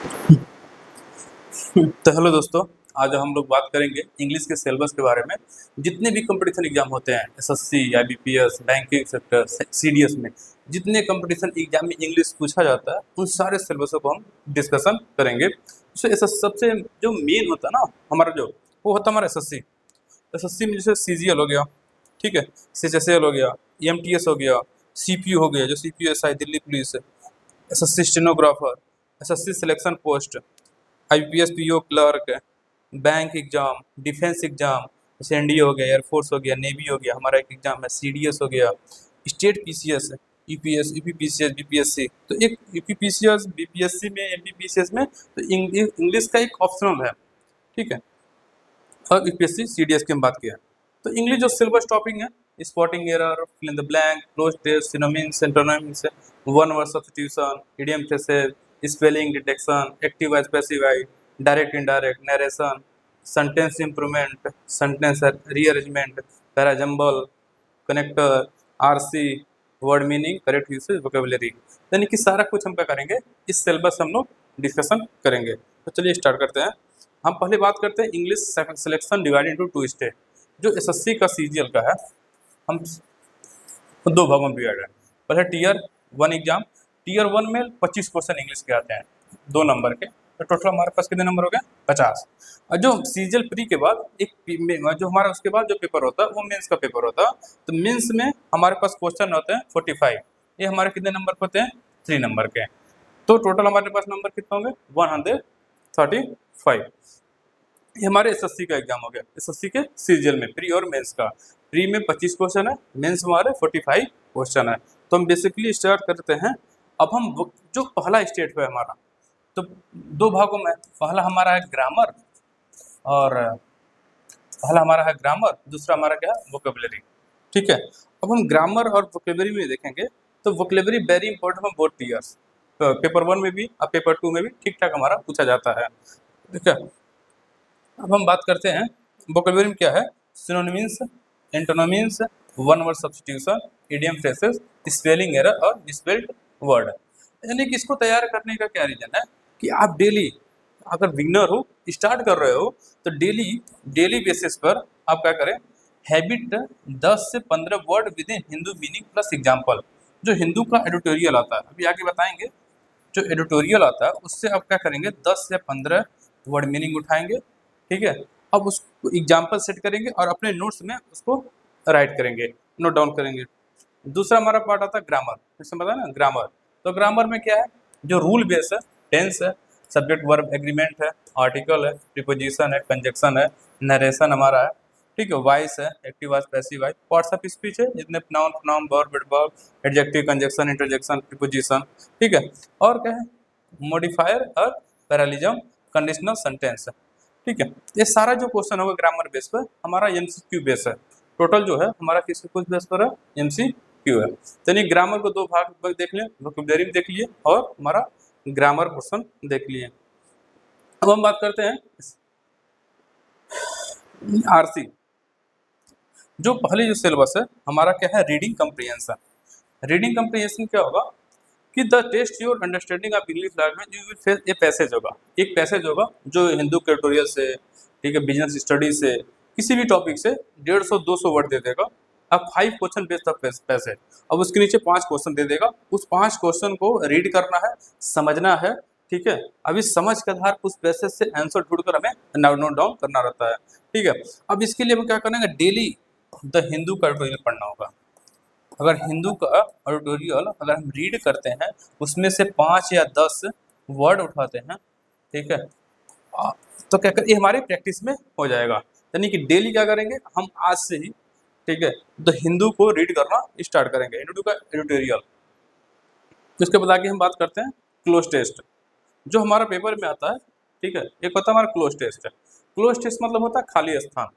तो हेलो दोस्तों, आज हम लोग बात करेंगे इंग्लिश के सिलेबस के बारे में। जितने भी कंपटीशन एग्जाम होते हैं, SSC, IBPS, banking sector, CDS में जितने कंपटीशन एग्जाम में इंग्लिश पूछा जाता है, उन सारे सिलेबसों को हम डिस्कशन करेंगे। तो ऐसा सबसे जो मेन होता है ना हमारा, जो वो होता है हमारा एसएससी। एसएससी में जैसे सीजीएल हो गया, ठीक है, सीएचएसएल हो गया, एमटीएस हो गया, सीपीयू हो गया जो CPU SI Delhi police, SSC stenographer, SSC selection post, IPS PO clerk, bank exam, defence exam, जैसे एनडीए हो गया, एयरफोर्स हो गया, नेवी हो गया, हमारा एक एग्जाम है सीडीएस हो गया, state PCS, UPS, UPPCS, BPSC. तो एक यूपीपीसीएस, बीपीएससी में, एमपीपीसीएस में तो इंग्लिश का एक ऑप्शनल है, ठीक है। और यूपीएससी सीडीएस की हम बात किया तो इंग्लिश जो सिलेबस टॉपिक है, spotting error, fill in the blank, cloze test, synonyms, antonyms, one word substitution, idiom phrases, spelling detection, active as passive आई, direct indirect, narration, sentence improvement, sentence rearrangement, parajumble, connector, RC, word meaning, correct usage, vocabulary, यानी कि सारा कुछ हम क्या करेंगे, इस syllabus हम लोग डिस्कशन करेंगे। तो चलिए स्टार्ट करते हैं। हम पहले बात करते हैं English selection divided into two stage. जो एसएससी का सीजीएल का है, हम दो भागों में डिवाइड है। पहले tier one exam, tier one में 25 क्वेश्चन इंग्लिश के आते हैं, 2 नंबर के। तो टोटल हमारे पास कितने नंबर हो गए, 50। और जो सीजीएल प्री के बाद जो हमारा उसके बाद जो पेपर होता है वो मेंस का पेपर होता है। तो मेंस में हमारे पास क्वेश्चन होते हैं 45। ये हमारे कितने नंबर के होते हैं, 3 नंबर के। तो टोटल हमारे पास नंबर कितने होंगे, 135। ये हमारे एसएससी का एग्जाम हो गया, एसएससी के सीजीएल में प्री और मेंस का। प्री में 25 क्वेश्चन है, मेंस में हमारे 45 क्वेश्चन है। तो हम बेसिकली स्टार्ट करते हैं। अब हम जो पहला स्टेट है हमारा, तो 2 भागों में, पहला हमारा है ग्रामर, और पहला हमारा है ग्रामर, दूसरा हमारा क्या है, वोकेबलरी, ठीक है। अब हम ग्रामर और वोकेबलरी में देखेंगे तो vocabulary very important for both tears. तो पेपर 1 में भी और पेपर 2 में भी ठीक ठाक हमारा पूछा जाता है, ठीक है। अब हम बात करते हैं वोकैब्युलरी में क्या है, synonyms, antonyms, one word substitution, idiom phrases, spelling error और मिसस्पेल्ड वर्ड। यानी कि इसको तैयार करने का क्या रीजन है कि आप डेली, अगर बिगनर हो, स्टार्ट कर रहे हो, तो डेली डेली बेसिस पर आप क्या करें, हैबिट 10 से 15 word with in Hindu meaning plus example. जो हिंदू का एडिटोरियल आता है, अभी आगे बताएंगे, जो एडिटोरियल आता है उससे आप क्या करेंगे, 10 से 15 वर्ड मीनिंग उठाएंगे, ठीक है। अब उसको एग्जाम्पल सेट करेंगे और अपने नोट्स में उसको राइट करेंगे, नोट डाउन करेंगे। दूसरा हमारा पार्ट आता है ग्रामर, जैसे पता है ना ग्रामर। तो ग्रामर में क्या है, जो रूल बेस है, टेंस है, सब्जेक्ट वर्ब एग्रीमेंट है, आर्टिकल है, प्रीपोजिशन है, कंजक्शन है, नरेशन हमारा है, ठीक है, वॉइस है, active voice, passive voice, parts of speech है, जितने noun, pronoun, verb, adverb, adjective, conjunction, interjection, preposition, ठीक है। और क्या है, मॉडिफायर और पैरालिज्म, कंडीशनल सेंटेंस, ठीक है। ये सारा जो क्वेश्चन होगा ग्रामर बेस पर हमारा एमसीक्यू बेस है। टोटल जो है हमारा किस कुछ बेस पर है, एमसीक्यू है। यानी ग्रामर को 2 भाग देख लिए, वोकैब्युलरी देख लिए और हमारा ग्रामर पोर्शन देख लिए। अब हम बात करते हैं आरसी। जो पहले जो सिलेबस है हमारा क्या है, रीडिंग कम्प्रीहेंशन। रीडिंग कम्प्रीहेंशन क्या होगा कि the test your understanding of English language, you will face a passage होगा, एक पैसेज होगा जो हिंदू ट्यूटोरियल से, ठीक है, बिजनेस स्टडी से, किसी भी टॉपिक से 150-200 वर्ड दे देगा। अब 5 क्वेश्चन बेस्ड ऑफ पैसेज, अब उसके नीचे 5 क्वेश्चन दे देगा, उस 5 क्वेश्चन को रीड करना है, समझना है, ठीक है। अब इस समझ के आधार पर उस पैसेज से आंसर ढूंढकर हमें नोट डाउन करना रहता है, ठीक है। अब इसके लिए हम क्या करेंगे, डेली द हिंदू का ट्यूटोरियल पढ़ना होगा। अगर हिंदू का एडिटोरियल अगर हम रीड करते हैं, उसमें से 5 या 10 वर्ड उठाते हैं, ठीक है, तो क्या कर, ये हमारी प्रैक्टिस में हो जाएगा। यानी कि डेली क्या करेंगे हम आज से ही, ठीक है, तो हिंदू को रीड करना स्टार्ट करेंगे, हिंदू का एडिटोरियल। उसके बाद आगे हम बात करते हैं क्लोज टेस्ट, जो हमारा पेपर में आता है, ठीक है। एक होता है हमारा क्लोज टेस्ट। क्लोज टेस्ट मतलब होता है खाली स्थान।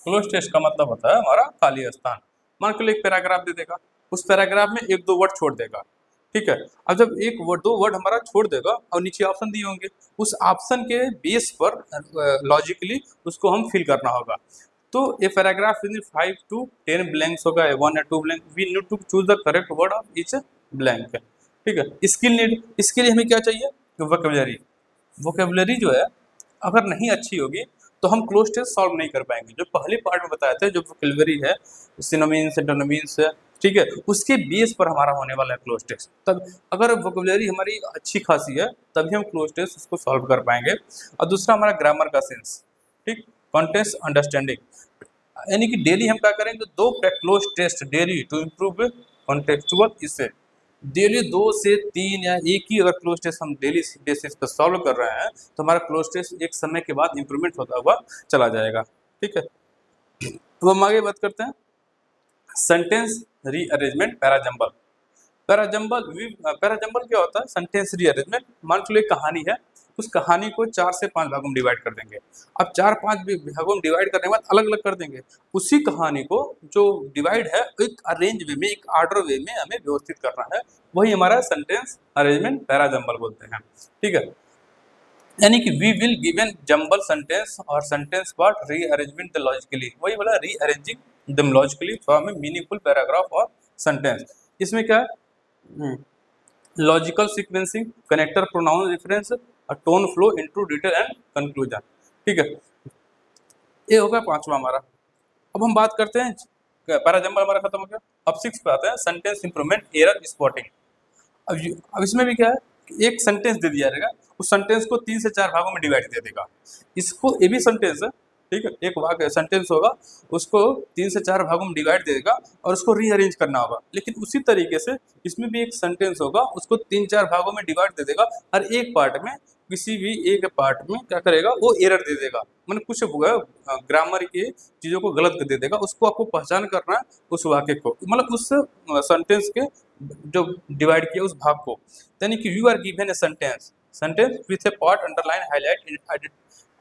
क्लोज टेस्ट का मतलब होता है हमारा खाली स्थान। मान के लिए एक पैराग्राफ दे देगा, उस पैराग्राफ में 1-2 वर्ड छोड़ देगा, ठीक है। अब जब 1-2 वर्ड हमारा छोड़ देगा और नीचे ऑप्शन दिए होंगे, उस ऑप्शन के बेस पर लॉजिकली उसको हम फिल करना होगा। तो ये पैराग्राफ विद 5 to 10 ब्लैंक्स होगा, 1 या 2 blank, we need to choose the correct word of each blank, ठीक है। स्किल नीड, इसके लिए हमें क्या चाहिए, वोकेबलरी, वोकेबलरी जो है अगर नहीं अच्छी होगी तो हम क्लोज टेस्ट सॉल्व नहीं कर पाएंगे। जो पहले पार्ट में बताए थे, जो वोकेबलरी है, सिनोनिम्स, एंटोनिम्स है, ठीक है, उसके बेस पर हमारा होने वाला है क्लोज टेस्ट। तब अगर वोकेबलरी हमारी अच्छी खासी है तभी हम क्लोज टेस्ट उसको सॉल्व कर पाएंगे। और दूसरा हमारा ग्रामर का सेंस, ठीक, कॉन्टेक्स्ट अंडरस्टैंडिंग, यानी कि डेली हम क्या करेंगे, दो cloze test daily to improve contextual, इससे डेली 2 से 3 या एक ही अगर क्लोज टेस्ट हम डेली बेसिस पर सॉल्व कर रहे हैं तो हमारा क्लोज टेस्ट एक समय के बाद इंप्रूवमेंट होता हुआ चला जाएगा। ठीक है, तो हम आगे बात करते हैं सेंटेंस रीअरेंजमेंट पैराजंबल। पैराजंबल क्या होता है? Sentence rearrangement. मान लो एक कहानी है, उस कहानी को 4 से 5 भागों में डिवाइड कर देंगे। अब 4-5 भागों में डिवाइड करने के बाद अलग अलग कर देंगे। उसी कहानी को जो डिवाइड है एक अरेंज वे में, एक ऑर्डर वे में हमें व्यवस्थित करना है, वही हमारा सेंटेंस अरेंजमेंट पैराजंबल बोलते हैं। ठीक है, यानी कि we will given jumble sentence और sentence part rearrangement the logically, वही बोला rearranging them logically form a meaningful paragraph और सेंटेंस। इसमें क्या है? Logical sequencing, connector pronoun reference, tone flow, intro, detail and conclusion. ठीक है, ये होगा पांचवा हमारा। अब हम बात करते हैं, पैराजंबल हमारा खत्म हो गया। अब 6 पे आते हैं, सेंटेंस इंप्रूवमेंट, एरर स्पॉटिंग। अब इसमें भी क्या है कि एक सेंटेंस दे दिया जाएगा, उस सेंटेंस को 3 से 4 भागों में डिवाइड दे देगा। इसको ये भी सेंटेंस है, ठीक है, एक वाक्य सेंटेंस होगा, उसको 3 से 4 भागों में डिवाइड दे देगा और उसको रीअरेंज करना होगा। लेकिन उसी तरीके से इसमें भी एक सेंटेंस होगा, उसको 3-4 भागों में डिवाइड दे देगा और एक पार्ट में, किसी भी एक पार्ट में क्या करेगा, वो एरर दे देगा, मतलब कुछ ग्रामर की चीज़ों को गलत कर दे देगा। उसको आपको पहचान करना है उस वाक्य को, मतलब उस सेंटेंस के जो डिवाइड किया उस भाग को। यानी कि you are given a sentence with a part underline highlight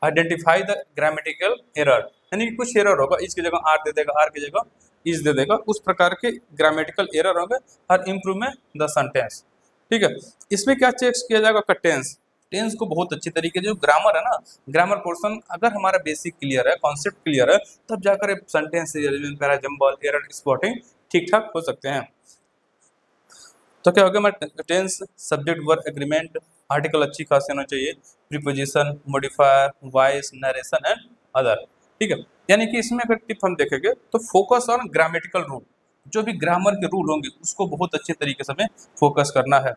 identify the grammatical error, यानी कि कुछ एरर होगा, इस की जगह आर दे देगा, आर की जगह इस दे देगा, उस प्रकार के ग्रामेटिकल एरर होंगे और इम्प्रूवमेंट द सेंटेंस। ठीक है, इसमें क्या चेक किया जाएगा का टेंस को बहुत अच्छी तरीके से, जो ग्रामर है ना, ग्रामर पोर्शन अगर हमारा बेसिक क्लियर है, कॉन्सेप्ट क्लियर है, तब जाकर सेंटेंस पैराजंबल, एरर स्पॉटिंग ठीक ठाक हो सकते हैं। तो क्या हो गया हमारा tense, subject verb agreement, article अच्छी खासी होना चाहिए, preposition, modifier, voice, narration and other. ठीक है, यानी कि इसमें अगर टिप हम देखेंगे तो फोकस ऑन ग्रामेटिकल रूल, जो भी ग्रामर के रूल होंगे उसको बहुत अच्छे तरीके से हमें फोकस करना है।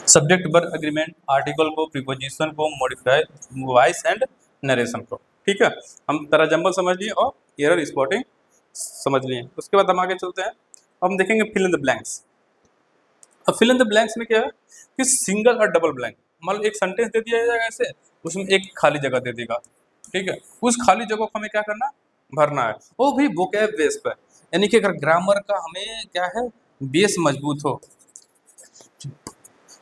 सब्जेक्ट वर्ब एग्रीमेंट, आर्टिकल को, प्रीपोजिशन को, मॉडिफाई, वॉइस एंड नरेशन को। ठीक है, हम पैराजंबल समझ लिए और एरर स्पॉटिंग समझ लिए। उसके बाद हम आगे चलते हैं, अब हम देखेंगे फिल इन द ब्लैंक्स। अब फिल इन द ब्लैंक्स में क्या है कि सिंगल और डबल ब्लैंक, मान लो एक सेंटेंस दे दिया जाएगा ऐसे, उसमें एक खाली जगह दे देगा। ठीक है, उस खाली जगह को हमें क्या करना, भरना है, वो भी वोकैब बेस पर। यानी कि अगर ग्रामर का हमें क्या है, बेस मजबूत हो,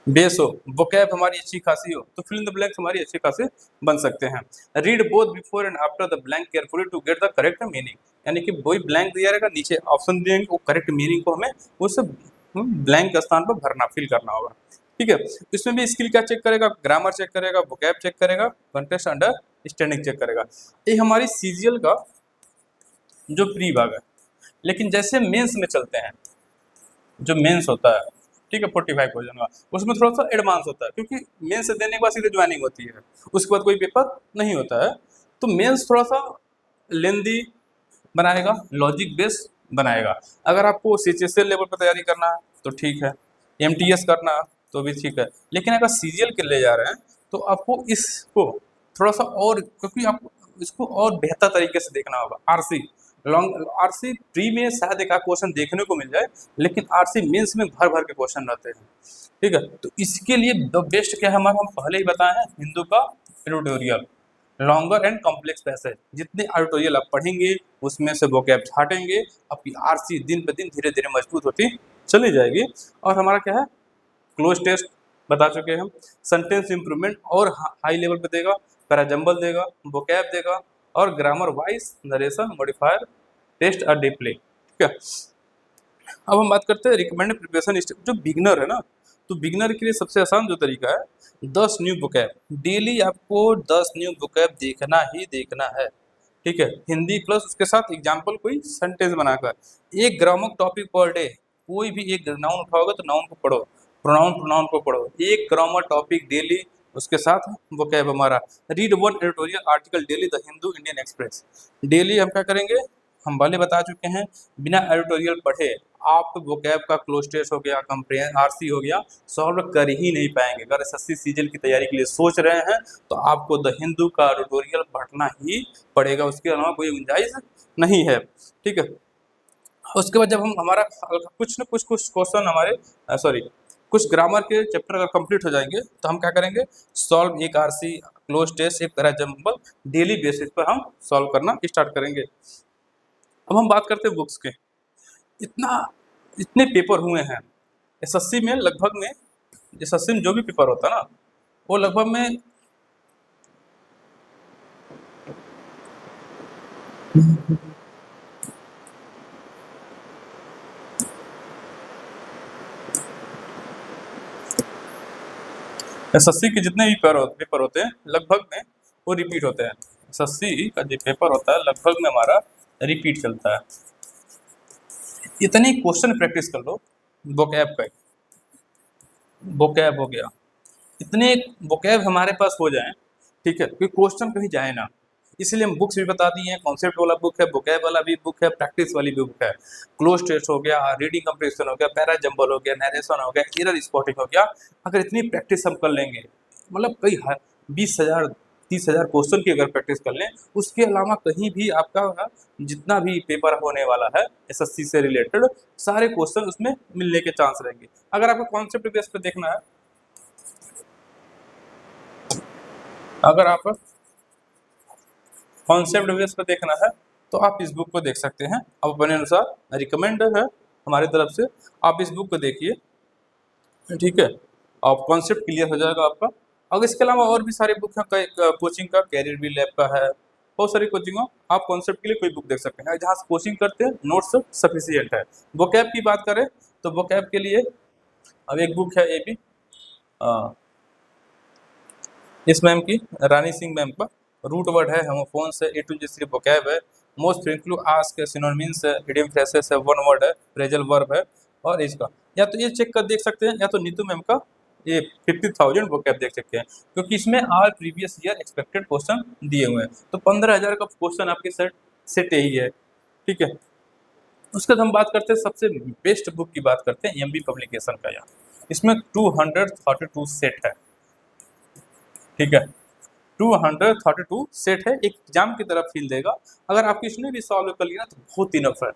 बेस हो, वोकैब हमारी अच्छी खासी हो, तो फिल इन द ब्लैंक्स हमारी अच्छी खासी बन सकते हैं। Read both before and after the blank carefully to get the correct meaning, यानी कि वही ब्लैंक दिया रहेगा, नीचे ऑप्शन देंगे, वो करेक्ट मीनिंग को हमें उस ब्लैंक स्थान पर भरना, फिल करना होगा। ठीक है, इसमें भी स्किल क्या चेक करेगा, ग्रामर चेक करेगा, वोकैब चेक करेगा, कॉन्टेक्स्ट अंडरस्टैंडिंग चेक करेगा। ये हमारी सीजीएल का जो प्री भाग है। लेकिन जैसे मेंस में चलते हैं, जो मेंस होता है, ठीक है, 45 क्वेश्चन का, उसमें थोड़ा सा एडवांस होता है, क्योंकि मेंस देने के बाद सीधे ज्वाइनिंग होती है, उसके बाद कोई पेपर नहीं होता है। तो मेंस थोड़ा सा लेंदी बनाएगा, लॉजिक बेस बनाएगा। अगर आपको सीएचएसएल लेवल पर तैयारी करना है तो ठीक है, एमटीएस करना है तो भी ठीक है, लेकिन अगर सीजीएल के ले जा रहे हैं तो आपको इसको थोड़ा सा और, क्योंकि आपको इसको और बेहतर तरीके से देखना होगा। आरसी लॉन्ग, आरसी प्री में शायद एक क्वेश्चन देखने को मिल जाए, लेकिन आरसी मेंस में भर भर के क्वेश्चन रहते हैं। ठीक है, तो इसके लिए द बेस्ट क्या है हमारा, हम पहले ही बताए हैं, हिंदू का editorial, longer and complex passage. जितने एडिटोरियल आप पढ़ेंगे उसमें से वोकैब छाटेंगे, आपकी आरसी दिन ब दिन धीरे धीरे मजबूत होती चली जाएगी। और हमारा क्या है, क्लोज टेस्ट बता चुके हैं हम, सेंटेंस इंप्रूवमेंट और हाई लेवल पे देगा, पैराजंबल देगा, वोकैब देगा, और grammar wise, narration, modifier, test और डिप्ले। ठीक है, अब हम बात करते हैं रिकमेंडेड प्रिपरेशन स्टेप। जो बिगनर है ना, तो बिगनर के लिए सबसे आसान जो तरीका है, 10 न्यू वोकैब डेली, आपको 10 न्यू वोकैब देखना ही देखना है। ठीक है, हिंदी प्लस उसके साथ एग्जाम्पल कोई सेंटेंस बनाकर, एक ग्रामर टॉपिक पर डे, कोई भी एक नाउन उठाओगे तो नाउन को पढ़ो, प्रोनाउन को पढ़ो, एक ग्रामर टॉपिक डेली, उसके साथ वोकैब हमारा, read one editorial article daily the Hindu Indian express, daily हम क्या करेंगे, हम पहले बता चुके हैं, बिना एडिटोरियल पढ़े आप वोकैब का क्लोज टेस्ट हो गया, कंप्रेहेंशन आरसी हो गया, सॉल्व कर ही नहीं पाएंगे। अगर एसएससी सीजीएल की तैयारी के लिए सोच रहे हैं तो आपको द हिंदू का एडिटोरियल पढ़ना ही पड़ेगा, उसके अलावा कोई गुंजाइश नहीं है। ठीक है, उसके बाद जब हम हमारा कुछ न कुछ क्वेश्चन हमारे सॉरी कुछ ग्रामर के चैप्टर अगर कंप्लीट हो जाएंगे तो हम क्या करेंगे, सॉल्व एक आरसी, क्लोज टेस्ट, एक तरह जंबल, डेली बेसिस पर हम सॉल्व करना स्टार्ट करेंगे। अब हम बात करते हैं बुक्स के, इतने पेपर हुए हैं एसएससी में, लगभग में एसएससी में जो भी पेपर होता है ना वो लगभग में एसएससी के जितने भी पेपर होते हैं लगभग में वो रिपीट होते हैं। एसएससी का जो पेपर होता है लगभग में हमारा रिपीट चलता है। इतने क्वेश्चन प्रैक्टिस कर लो, वोकैब का, वोकैब हो गया, इतने वोकैब हमारे पास हो जाएं, ठीक है, कोई क्वेश्चन कहीं जाए ना, इसलिए हम बुक्स भी बता दिए हैं, कॉन्सेप्ट वाला बुक है, वोकैब वाला भी बुक है, प्रैक्टिस वाली भी बुक है, क्लोज टेस्ट हो गया, रीडिंग कंप्रीहेंशन हो गया, पैरा जंबल हो गया, नरेशन हो गया, एरर स्पॉटिंग हो गया। अगर इतनी प्रैक्टिस हम कर लेंगे, मतलब कई 20,000 30,000 क्वेश्चन की अगर प्रैक्टिस कर लें, उसके अलावा कहीं भी आपका जितना भी पेपर होने वाला है एसएससी से रिलेटेड सारे क्वेश्चन उसमें मिलने के चांस रहेंगे। अगर आपको कॉन्सेप्ट बेस पे देखना है, अगर आप कॉन्सेप्ट बेस पे देखना है तो आप इस बुक को देख सकते हैं, अब अपने अनुसार रिकमेंड है हमारी तरफ से, आप इस बुक को देखिए, ठीक है, आप कॉन्सेप्ट क्लियर हो जाएगा आपका। अब इसके अलावा और भी सारे बुक हैं, कोचिंग का, कैरियर भी लैब का है, बहुत सारी कोचिंग हो, आप कॉन्सेप्ट के लिए कोई बुक देख सकते हैं, जहाँ से कोचिंग करते हैं नोट्स सफिशियंट है। वोकैब की बात करें तो वोकैब के लिए अब एक बुक है ये भी इस मैम की, रानी सिंह मैम का, रूट वर्ड है, होमोफोन्स है, ए टू जी सिर्फ वोकैब है, मोस्ट फ्रीक्वेंटली आस्क्ड सिनोनिम्स है, इडियम फ्रेजेस है, वन वर्ड है, फ्रेजल वर्ब है, और इसका या तो ये चेक कर देख सकते हैं, या तो नीतू मैम का ये 50,000 वोकैब देख सकते हैं, क्योंकि इसमें आल प्रीवियस ईयर एक्सपेक्टेड क्वेश्चन दिए हुए हैं, तो 15,000 का क्वेश्चन आपके सेट यही है। ठीक है, उसके बाद हम बात करते हैं सबसे बेस्ट बुक की बात करते हैं, एमबी पब्लिकेशन का, यहाँ इसमें 232 सेट है। ठीक है, 232 सेट है, एक एग्जाम की तरफ फील देगा, अगर आप इसने भी सॉल्व कर लिया तो बहुत इनफ है,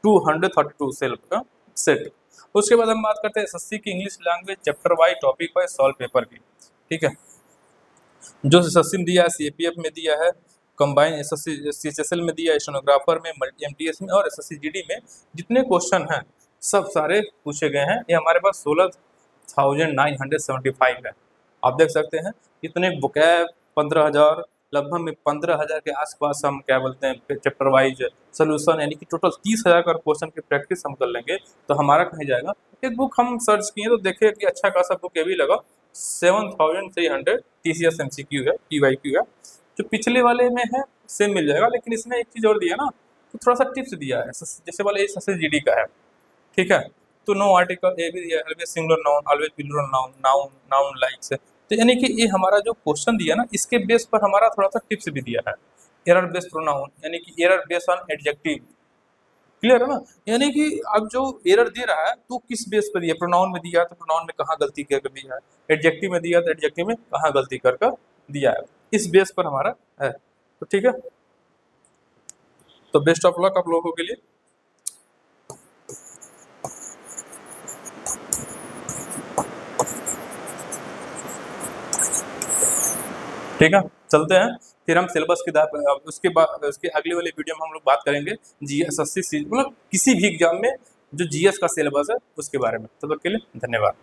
232 सेल्फ का सेट। उसके बाद हम बात करते हैं एसएससी की English language chapter wise topic wise solve paper की। ठीक है, जो एसएससी में दिया है, सीएपीएफ में दिया है, कंबाइन एसएससी सीएचएसएल में दिया है, स्टेनोग्राफर में, मल्टी एमटीएस में और एसएससी जीडी में जितने क्वेश्चन हैं सब सारे पूछे गए हैं। ये हमारे पास 16,975 है, आप देख सकते हैं इतने वोकैब 15,000, लगभग में 15,000 के आसपास हम क्या बोलते हैं चैप्टर वाइज सोल्यूशन, यानी कि टोटल 30,000 का क्वेश्चन की प्रैक्टिस हम कर लेंगे तो हमारा कहीं जाएगा। एक बुक हम सर्च किए तो देखे कि अच्छा खासा बुक ये भी लगा, 7,300 टीसीएस एमसीक्यू है, पीवाईक्यू है, जो पिछले वाले में है सेम मिल जाएगा, लेकिन इसमें एक चीज़ और दिया ना, तो थोड़ा सा टिप्स दिया है, जैसे वाले एसएससी का है। ठीक है, तो नो आर्टिकल ए भी दिया है, always singular noun, always plural noun, noun noun likes है, तो यानी कि ये हमारा जो क्वेश्चन दिया ना इसके बेस पर हमारा थोड़ा सा टिप्स भी दिया है। एरर बेस्ड प्रोनाउन, यानी कि error based on adjective, clear है ना, यानी कि अब जो एरर दे रहा है तो किस बेस पर दिया, प्रोनाउन में दिया तो प्रोनाउन में कहाँ गलती करके दिया है, एडजेक्टिव में दिया तो एडजेक्टिव में कहाँ गलती कर दिया है, इस बेस पर हमारा है। तो ठीक है, तो बेस्ट ऑफ लक आप लोगों के लिए। ठीक है, चलते हैं फिर हम सिलेबस की उसके बाद उसके अगले वाले वीडियो में हम लोग बात करेंगे जीएस एसएससी, मतलब किसी भी एग्जाम में जो जीएस का सिलेबस है उसके बारे में। तब तक के लिए धन्यवाद।